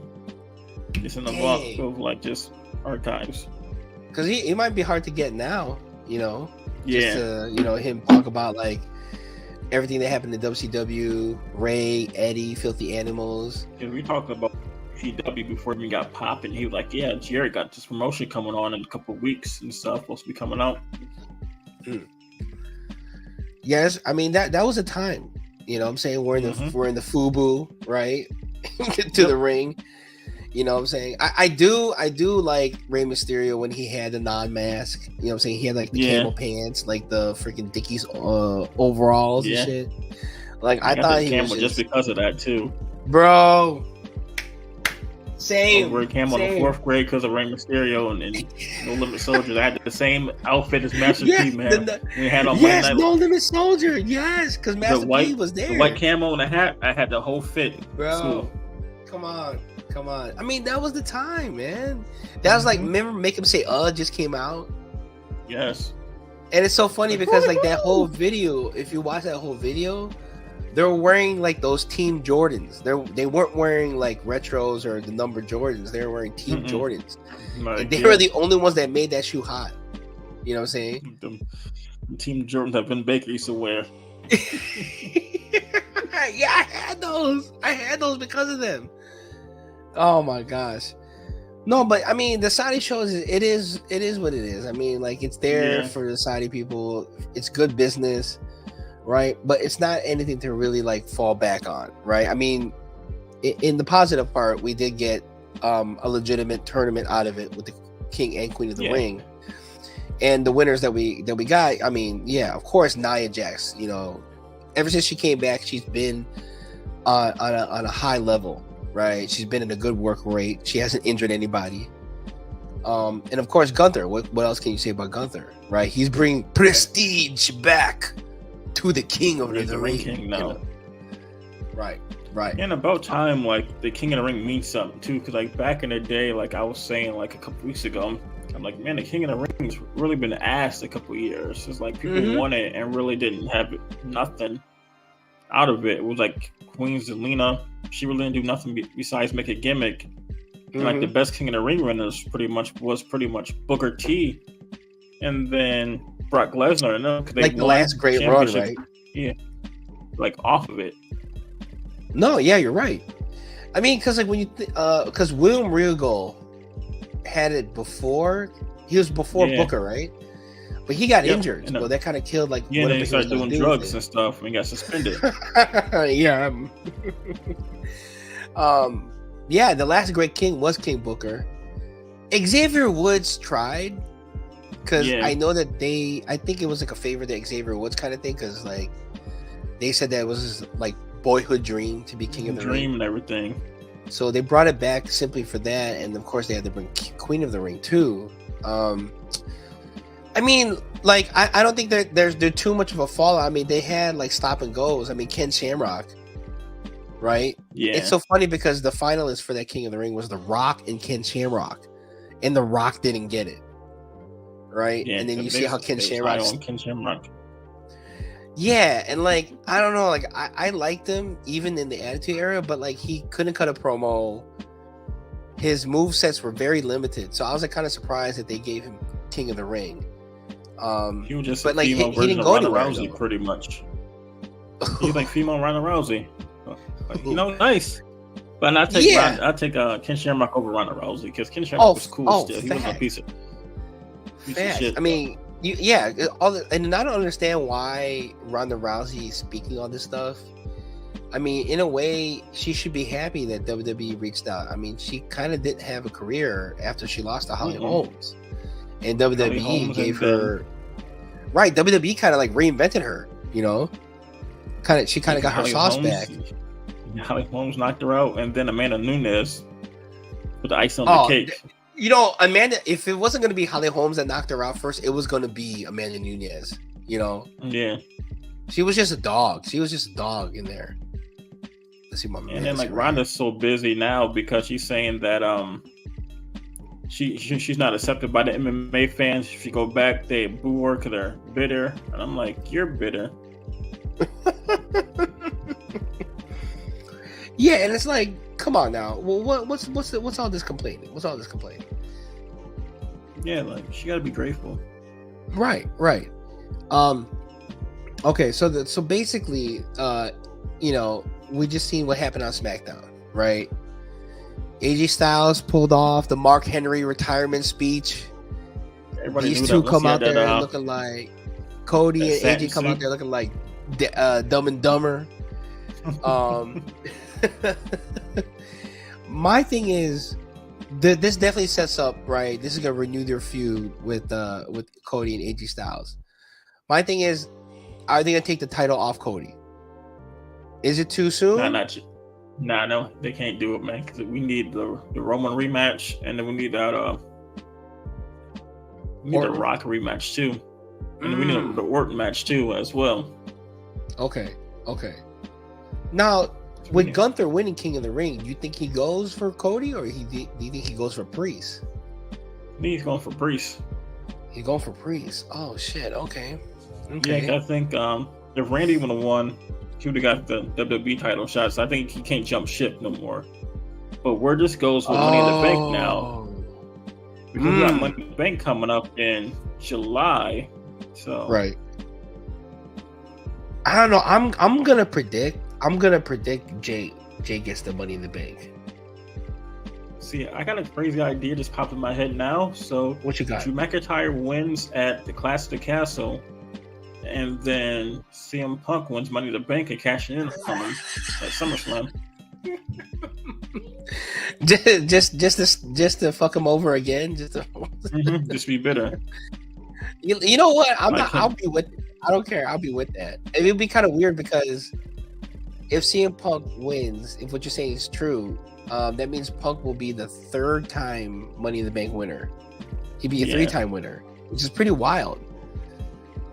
B: It's in the vault of like just archives.
A: Because it might be hard to get now. You know.
B: Yeah.
A: Just to, him talk about like everything that happened in WCW, Ray, Eddie, Filthy Animals.
B: Because we talked about GW before we got popping. He was like, "Yeah, Jerry got this promotion coming on in a couple of weeks and stuff. Supposed to be coming out."
A: Yes, I mean that was a time. You know what I'm saying? We're in the FUBU, right? to the ring. You know what I'm saying? I do like Rey Mysterio when he had the non-mask. You know what I'm saying? He had like the camo pants, like the freaking Dickies overalls and shit. Like I thought he was
B: just because of that too.
A: Bro. Same.
B: I wear camo in the 4th grade because of Rey Mysterio and No Limit Soldier. I had the same outfit as Master P, man. We had on
A: yes,
B: Monday
A: No Limit Soldier. Yes, because Master P was there.
B: The white camo and the hat. I had the whole fit.
A: Bro,
B: so,
A: come on. I mean, that was the time, man. That was like, remember Make Him Say just came out.
B: Yes.
A: And it's so funny because like that whole video, if you watch that whole video, they're wearing like those Team Jordans. They weren't wearing like retros or the number Jordans. They were wearing Team Jordans. And they were the only ones that made that shoe hot. You know what I'm saying?
B: The Team Jordan that Vin Baker used to wear.
A: Yeah, I had those because of them. Oh my gosh. No, but I mean the Saudi shows it is what it is. I mean, like it's there for the Saudi people. It's good business, right? But it's not anything to really like fall back on, right? I mean, in the positive part, we did get a legitimate tournament out of it with the King and Queen of the Ring. And the winners that we got, I mean, yeah, of course, Nia Jax, ever since she came back, she's been on a high level. Right, she's been in a good work rate. She hasn't injured anybody. And of course, Gunther. What else can you say about Gunther? Right, he's bringing prestige back to the King of the Ring.
B: King now.
A: Right.
B: And about time, like the King of the Ring means something too. Because like back in the day, like I was saying, like a couple weeks ago, I'm like, man, the King of the Ring's really been asked a couple years. It's like people won it and really didn't have nothing out of it. It was like Queen Zelina. She really didn't do nothing besides make a gimmick. And like the best King of the Ring winners was pretty much Booker T, and then Brock Lesnar. Because
A: like the last great run, right?
B: Yeah, like off of it.
A: No, yeah, you're right. I mean, because like when you because William Regal had it before. He was before Booker, right? But he got injured, so that kind of killed like.
B: Yeah, then he started doing drugs and stuff, and got suspended.
A: Yeah. Yeah, the last great king was King Booker. Xavier Woods tried, because I know that I think it was like a favor that Xavier Woods kind of thing, because like they said that it was his like boyhood dream to be King of the Ring
B: and everything.
A: So they brought it back simply for that, and of course they had to bring Queen of the Ring too. I mean, like I don't think that there's too much of a fallout. I mean, they had like stop and goes. I mean, Ken Shamrock. Right?
B: Yeah.
A: It's so funny because the finalist for that King of the Ring was The Rock and Ken Shamrock. And The Rock didn't get it. Right?
B: Yeah,
A: and then you see how Ken Shamrock. Yeah, and like I don't know, like I liked him even in the Attitude Era, but like he couldn't cut a promo. His move sets were very limited. So I was like kind of surprised that they gave him King of the Ring.
B: He was just
A: but like he didn't go anywhere,
B: Rousey, pretty much. He's like female Ronda Rousey. Nice. But I take Ken Shamrock over Ronda Rousey because Ken Shamrock was cool still. He wasn't a piece of shit.
A: I mean, and I don't understand why Ronda Rousey is speaking all this stuff. I mean, in a way, she should be happy that WWE reached out. I mean, she kind of didn't have a career after she lost to Holly Holmes, and WWE gave her Right, WWE kind of like reinvented her, you know. She kind of got her
B: Holly
A: sauce
B: Holmes-
A: back.
B: Holly Holmes knocked her out, and then Amanda Nunes put the ice on
A: Oh,
B: the cake.
A: You know, Amanda. If it wasn't going to be Holly Holmes that knocked her out first, it was going to be Amanda Nunes. You know,
B: Yeah,
A: she was just a dog. She was just a dog in there. Let's see my man.
B: and then like Ronda's so busy now because she's saying that she's not accepted by the MMA fans. If she go back, they boo her because they're bitter, and I'm like, you're bitter.
A: Yeah, and it's like, come on now. Well, what's all this complaining? What's all this complaining?
B: Yeah, like she got to be grateful.
A: Right. Okay, so basically, you know, we just seen what happened on SmackDown, right? AJ Styles pulled off the Mark Henry retirement speech.
B: Everybody
A: These
B: knew
A: two
B: that
A: come
B: once
A: out
B: he had
A: there
B: that,
A: looking like Cody
B: that
A: and
B: satin
A: AJ come out
B: suit.
A: there looking like Dumb and Dumber. My thing is, this definitely sets up, right? This is gonna renew their feud with Cody and AJ Styles. My thing is, are they gonna take the title off Cody? Is it too soon?
B: No, they can't do it, man. Because we need the Roman rematch, and then we need that we need the Rock rematch too, and then we need the Orton match too as well.
A: Okay. Now, with Gunther winning King of the Ring, do you think he goes for Cody, or do you think he goes for Priest?
B: I think he's going for Priest.
A: He's going for Priest. Oh shit. Okay.
B: Yeah, I think if Randy would have won, he would have got the WWE title shot. So I think he can't jump ship no more. But where this goes with Money in the Bank now, because we got Money in the Bank coming up in July. So
A: Right. I don't know. I'm gonna predict Jay gets the Money in the Bank.
B: See, I got a crazy idea just popped in my head now. So
A: What you got?
B: Drew McIntyre wins at the Clash of the Castle, and then CM Punk wins Money in the Bank and cashing in on him at SummerSlam.
A: just to fuck him over again.
B: Just be bitter.
A: You know what?
B: Like
A: I'll be with. I don't care. I'll be with that. It would be kind of weird because if CM Punk wins, if what you're saying is true, that means Punk will be the third time Money in the Bank winner. He'd be a three-time winner, which is pretty wild.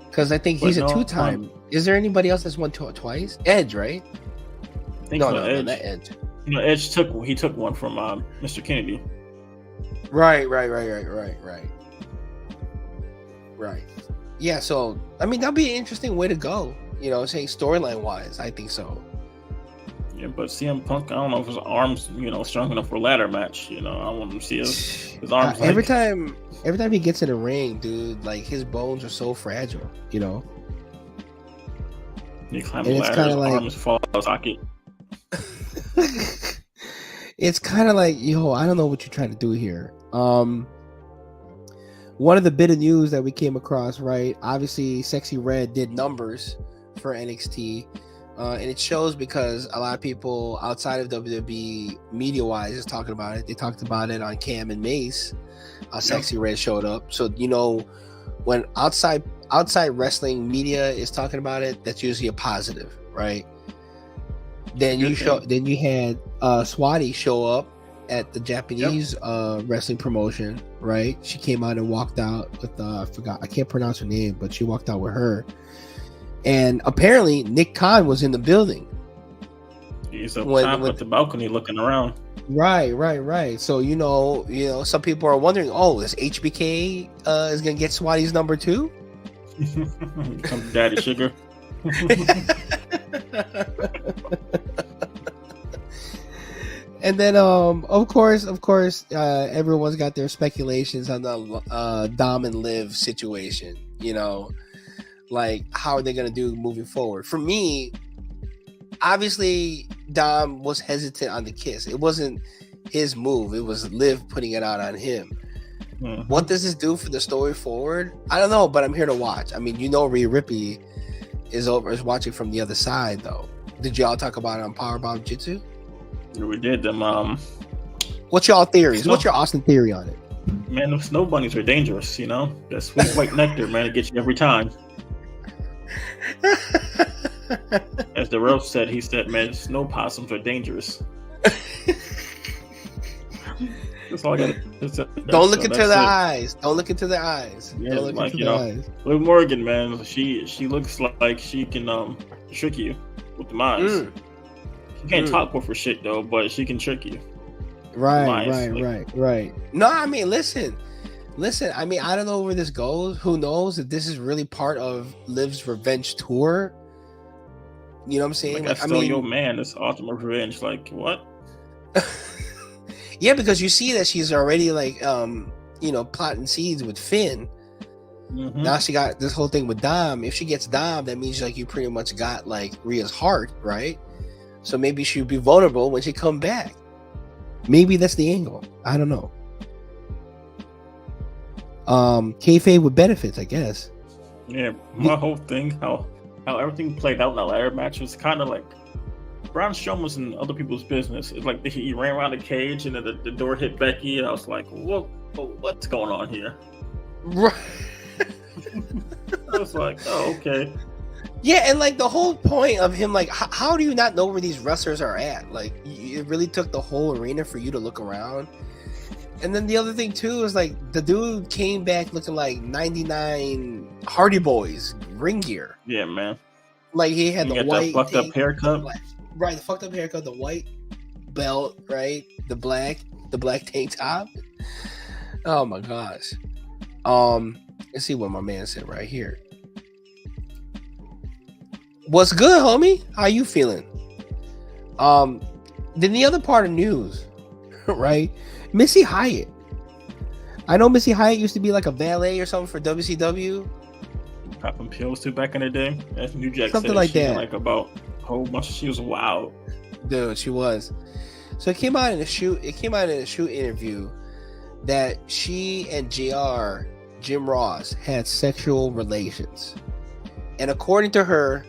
A: Because I think he's a two-time. Is there anybody else that's won twice? Edge, right?
B: Edge.
A: Not Edge.
B: You know, Edge took one from Mr. Kennedy.
A: Right. Yeah, so I mean that'd be an interesting way to go. You know, saying storyline wise, I think so.
B: Yeah, but CM Punk, I don't know if his arms, strong enough for a ladder match. I want him to see his arms.
A: Every time he gets in the ring, dude, like his bones are so fragile.
B: He climbs
A: and
B: the
A: it's
B: ladder,
A: kind
B: his
A: of like
B: arms fall out of socket.
A: it's kind of like, I don't know what you're trying to do here. One of the bit of news that we came across, right? Obviously, Sexy Red did numbers for NXT, and it shows because a lot of people outside of WWE, media-wise, is talking about it. They talked about it on Cam and Mace. Sexy Red showed up, so when outside wrestling media is talking about it, that's usually a positive, right? Then you had Swati show up at the Japanese wrestling promotion, right? She came out and walked out with I can't pronounce her name, but she walked out with her. And apparently Nick Khan was in the building.
B: He's up top at the balcony looking around.
A: Right. So some people are wondering, is HBK is gonna get Swati's number 2?
B: Come Daddy Sugar.
A: And then, of course, everyone's got their speculations on the Dom and Liv situation. Like how are they going to do moving forward? For me, obviously, Dom was hesitant on the kiss. It wasn't his move. It was Liv putting it out on him. Mm-hmm. What does this do for the story forward? I don't know, but I'm here to watch. I mean, Rhea Ripley is watching from the other side, though. Did y'all talk about it on Powerbomb Jitsu?
B: We did them.
A: What's y'all theories? What's your Austin theory on it?
B: Man, the snow bunnies are dangerous. That sweet white nectar, man, it gets you every time. As Darrell said, he said, "Man, snow possums are dangerous." That's all I got.
A: Don't look into the eyes. Don't look into the eyes.
B: Yeah,
A: Don't look
B: like,
A: into the eyes.
B: Liv Morgan, man, she looks like she can trick you with the eyes. She can't talk for shit though, but she can trick you.
I: Right.
A: No, I mean, listen. I mean, I don't know where this goes. Who knows if this is really part of Liv's revenge tour? You know what I'm saying?
B: Like, I mean, your man, this ultimate revenge. Like what?
A: Yeah, because you see that she's already like, plotting seeds with Finn.
B: Mm-hmm.
A: Now she got this whole thing with Dom. If she gets Dom, that means like you pretty much got like Rhea's heart, right? So maybe she'll be vulnerable when she come back. Maybe that's the angle. I don't know. Kayfabe with benefits, I guess.
B: Yeah, my whole thing, how everything played out in that ladder match was kind of like Braun Strowman was in other people's business. It's like he ran around the cage and then the door hit Becky, and I was like, what's going on here?
A: Right.
B: I was like, oh, okay.
A: Yeah, and like the whole point of him, like, how do you not know where these wrestlers are at? Like, it really took the whole arena for you to look around. And then the other thing too is like the dude came back looking like 99 Hardy Boys ring gear.
B: Yeah, man.
A: Like he had the white
B: fucked up haircut.
A: Right, the fucked up haircut, the white belt, right? The black tank top. Oh my gosh. Let's see what my man said right here. What's good, homie? How you feeling? Then the other part of news, right? Missy Hyatt. I know Missy Hyatt used to be like a valet or something for WCW.
B: Popping pills too back in the day. That's New Jack
A: Something
B: said
A: like
B: she
A: that.
B: Like about a whole bunch. She was wild.
A: Dude, she was. So it came out in a shoot interview that she and JR, Jim Ross, had sexual relations. And according to her,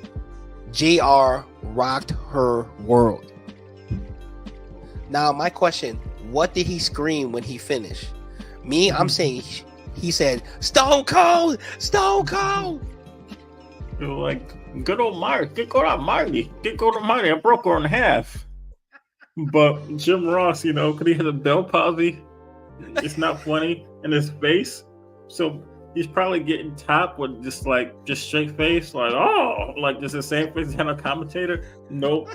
A: JR rocked her world. Now, my question, what did he scream when he finished? Me, I'm saying he said, Stone Cold! Stone Cold!
B: It was like, good old Marty. Good old Marty. I broke her in half. But Jim Ross, because he had a Bell palsy, it's not funny in his face. So he's probably getting tapped with just straight face, like, oh, like just the same face as a commentator. Nope.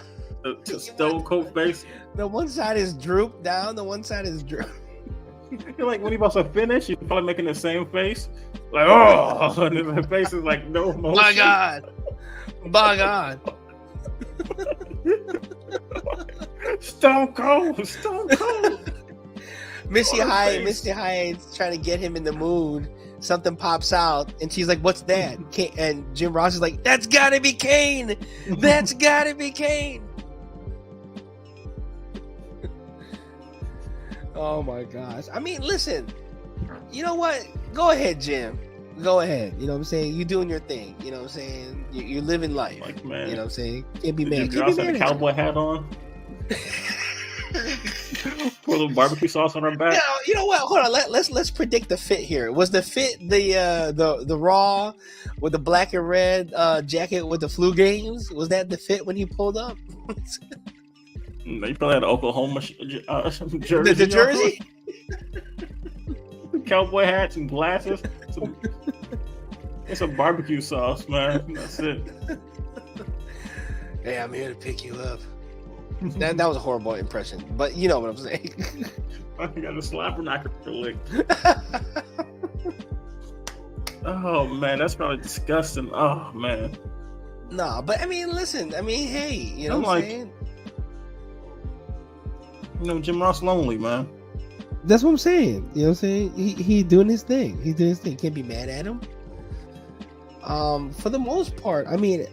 B: The Stone Cold face.
A: The one side is drooped down, the one side is drooped.
B: You're like, when he about to finish, he's probably making the same face. Like, oh, and his face is like, no motion.
A: My God.
B: Stone Cold.
A: Missy Hyatt's trying to get him in the mood. Something pops out, and she's like, "What's that?" And Jim Ross is like, "That's gotta be Kane. That's gotta be Kane." Oh my gosh! I mean, listen. You know what? Go ahead, Jim. Go ahead. You know what I'm saying? You doing your thing. You know what I'm saying? You're living life.
B: Like, man.
A: You know what I'm saying? Can't be mad.
B: Jim Ross had a cowboy hat on. Pour a little barbecue sauce on her back.
A: You know what? Hold on. Let's predict the fit here. Was the fit the Raw with the black and red jacket with the flu games? Was that the fit when he pulled up?
B: They probably had an Oklahoma jersey.
A: The jersey?
B: Cowboy hats and glasses. It's a barbecue sauce, man. That's it.
A: Hey, I'm here to pick you up. That was a horrible impression, but you know what I'm saying.
B: I got a slapper knocker lick. Oh man, that's probably disgusting. Oh man.
A: Nah, but I mean, listen. I mean, hey, you know what I'm saying?
B: Jim Ross lonely, man.
I: That's what I'm saying. You know what I'm saying? He doing his thing.
A: Can't be mad at him. For the most part, I mean,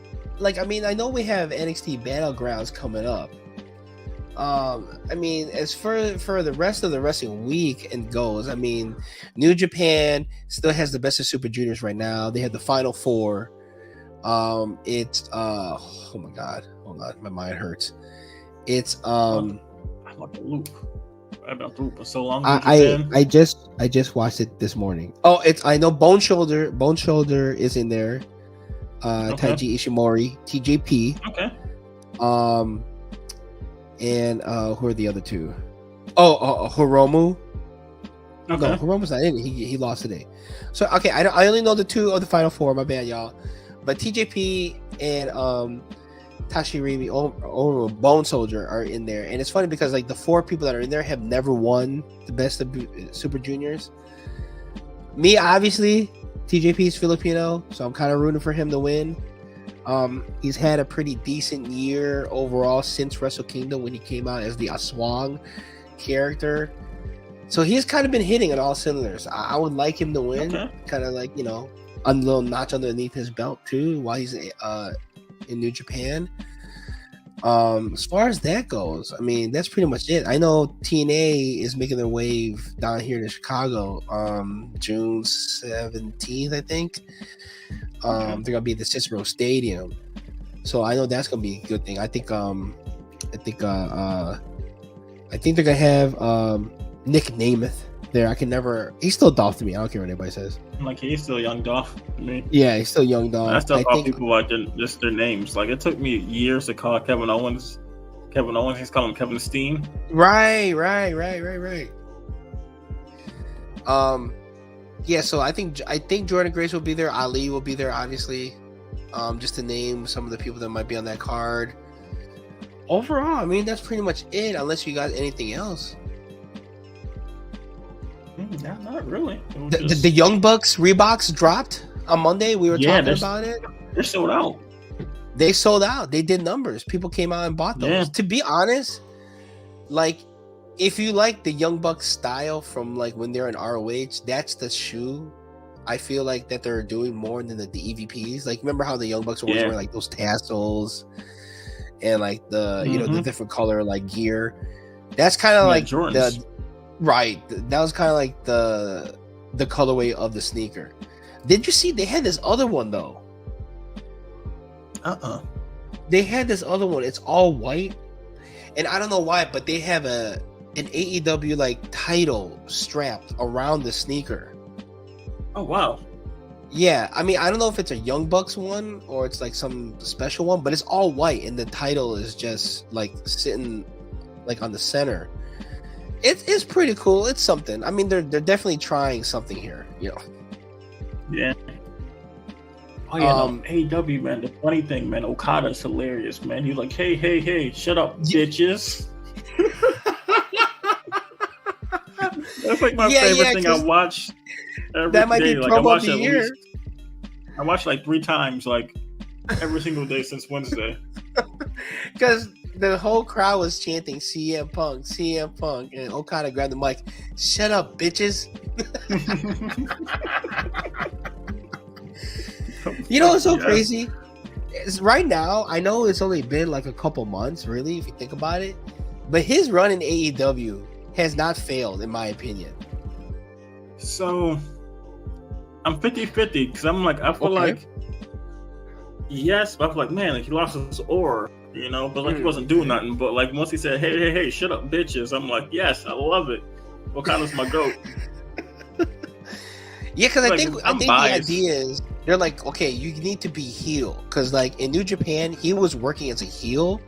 A: I know we have NXT Battlegrounds coming up. I mean, as for the rest of the wrestling week and goes, I mean, New Japan still has the best of Super Juniors right now. They have the Final Four. It's oh my God, hold on, my mind hurts. It's
B: I'm on the loop. I've been through for so long.
I: I just watched it this morning.
A: I know Bone Shoulder is in there. Taiji Ishimori, TJP.
B: Okay.
A: And who are the other two? Hiromu.
B: Okay.
A: No, Hiromu's not in it. He lost today. So okay, I only know the two of the final four. My bad, y'all. But TJP and Tashirimi or Bone Soldier are in there, and it's funny because like the four people that are in there have never won the best of Super Juniors. Me, obviously, TJP is Filipino, so I'm kind of rooting for him to win. He's had a pretty decent year overall since Wrestle Kingdom when he came out as the Aswang character. So he's kind of been hitting on all cylinders. I would like him to win, kind of like, you know, a little notch underneath his belt too while he's in New Japan. As far as that goes, I mean, that's pretty much it. I know TNA is making their wave down here to Chicago, June 17th, I think. They're gonna be at the Cicero Stadium, so I know that's gonna be a good thing. I think they're gonna have Nick Namath there. He's still Dolph to me. I don't care what anybody says.
B: Like, he's still young Dolph to me.
A: Yeah, he's still young Dolph.
B: I still call people like just their names. Like, it took me years to call Kevin Owens. He's calling him Kevin Steen.
A: Right. Yeah, so I think Jordan Grace will be there. Ali will be there, obviously. Just to name some of the people that might be on that card. Overall, I mean, that's pretty much it, unless you got anything else.
B: Not really.
A: The Young Bucks Reeboks dropped on Monday. We were talking about it.
B: They're sold out.
A: They sold out. They did numbers. People came out and bought those. Yeah. To be honest, like, if you like the Young Bucks style from like when they're in ROH, that's the shoe I feel like that they're doing more than the EVPs. Like, remember how the Young Bucks were always wearing like those tassels and like the you know, the different color like gear. That's kind of like Jordans. That was kind of like the colorway of the sneaker. Did you see they had this other one though? They had this other one. It's all white, and I don't know why, but they have an AEW like title strapped around the sneaker.
B: Oh wow!
A: Yeah, I mean, I don't know if it's a Young Bucks one or it's like some special one, but it's all white, and the title is just like sitting like on the center. It's pretty cool. It's something. I mean, they're definitely trying something here, you know.
B: Yeah. Oh yeah, AEW, man. The funny thing, man, Okada's hilarious, man. He's like, hey, shut up, bitches. That's like my favorite thing I watch every
A: that might
B: day.
A: Be
B: like,
A: promo of the year.
B: I watch like 3 times, like every single day since Wednesday.
A: Because the whole crowd was chanting CM Punk, and Okada grabbed the mic. Shut up, bitches. You know what's so crazy? It's right now, I know it's only been like a couple months, really, if you think about it. But his run in AEW has not failed, in my opinion.
B: So, I'm 50-50, because I'm like, I feel like, yes, but I feel like, man, like, he lost his aura, you know, but like, he wasn't doing nothing. But like, once he said, hey, shut up, bitches, I'm like, yes, I love it. Okada's my GOAT.
A: Yeah, because I think the idea is, they're like, okay, you need to be heel. Because like in New Japan, he was working as a heel,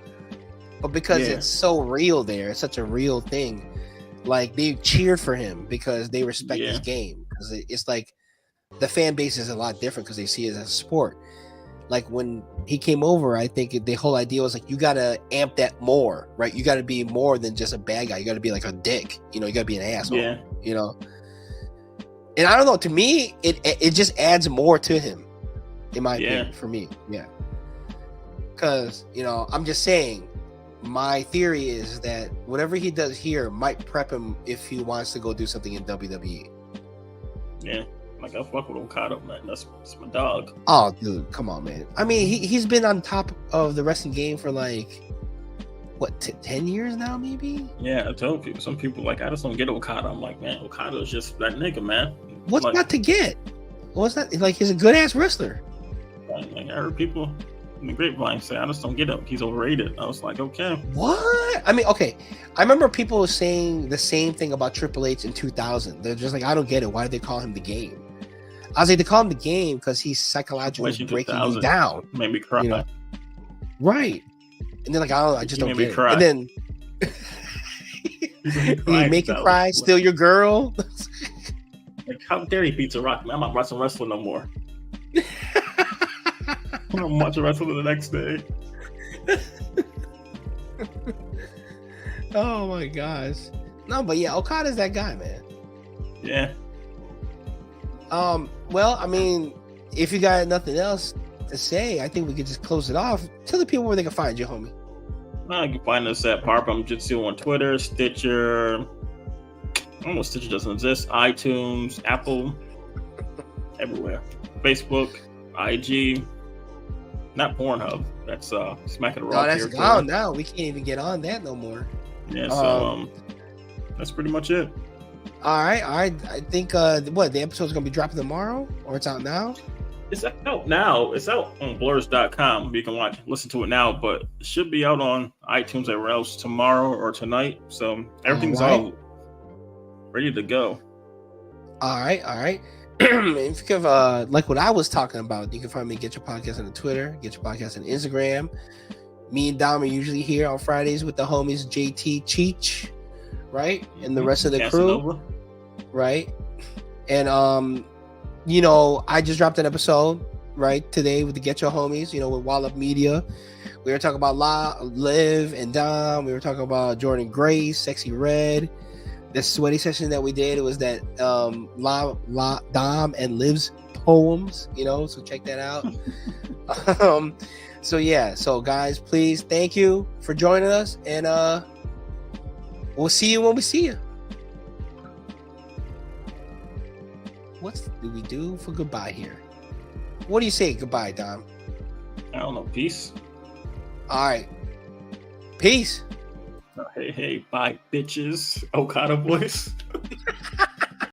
A: but because it's so real there, it's such a real thing, like they cheered for him because they respect his game. Because it's like the fan base is a lot different because they see it as a sport. Like when he came over, I think the whole idea was like, you gotta amp that more, right? You gotta be more than just a bad guy. You gotta be like a dick, you know. You gotta be an asshole, you know. And I don't know. To me, it just adds more to him, in my opinion. For me, because you know, I'm just saying. My theory is that whatever he does here might prep him if he wants to go do something in WWE.
B: Yeah, like I fuck with Okada, man. That's my dog.
A: Oh, dude, come on, man. I mean, he's been on top of the wrestling game for like what 10 years now, maybe.
B: Yeah, I told people. Some people like, I just don't get Okada. I'm like, man, Okada is just that nigga, man.
A: What's
B: like,
A: not to get? What's that? Like, he's a good ass wrestler.
B: Like, I heard people in the grapevine say, I just don't get him. He's overrated. I was like, okay.
A: What? I mean, okay. I remember people saying the same thing about Triple H in 2000. They're just like, I don't get it. Why did they call him the Game? I was like, they call him the game because he's psychologically
B: Relation
A: breaking you
B: 2000.
A: down.
B: Made me cry.
A: You know? Right. And then like I just
B: You
A: don't
B: made me
A: get it.
B: cry.
A: And then he make you cry, steal your girl.
B: Like, how dare he beat the Rock? Man, I'm not watching wrestling no more. I'm watching wrestling the next day.
A: Oh my gosh. No, but yeah, Okada's that guy, man.
B: Yeah.
A: Well, I mean, if you got nothing else to say, I think we could just close it off. Tell the people where they can find you, homie.
B: You can find us at Powerbomb Jitsu on Twitter, Stitcher. Almost Stitcher doesn't exist. iTunes, Apple, everywhere. Facebook, IG. Not Pornhub. That's Smack of the Rock.
A: No, that's gone now. We can't even get on that no more.
B: Yeah, so that's pretty much it.
A: All right. I think the episode's gonna be dropping tomorrow, or it's out now.
B: It's out now. It's out on blurs.com. You can listen to it now, but it should be out on iTunes everywhere else tomorrow or tonight. So everything's all ready to go.
A: All right. If you could, like what I was talking about, you can find me Get Your Podcast on Twitter, Get Your Podcast on Instagram. Me and Dom are usually here on Fridays with the homies JT Cheech, right? And the rest of the crew, right? And you know, I just dropped an episode right today with the Get Your Homies, you know, with Wallop Media. We were talking about Liv and Dom. We were talking about Jordan Grace, Sexy Red. The sweaty session that we did, it was that Dom and Liv's poems, you know, so check that out. So yeah, so guys, please, thank you for joining us, and we'll see you when we see you. What do we do for goodbye here? What do you say goodbye, Dom?
B: I don't know. Peace.
A: All right. Peace.
B: Hey, bye, bitches. Okada voice.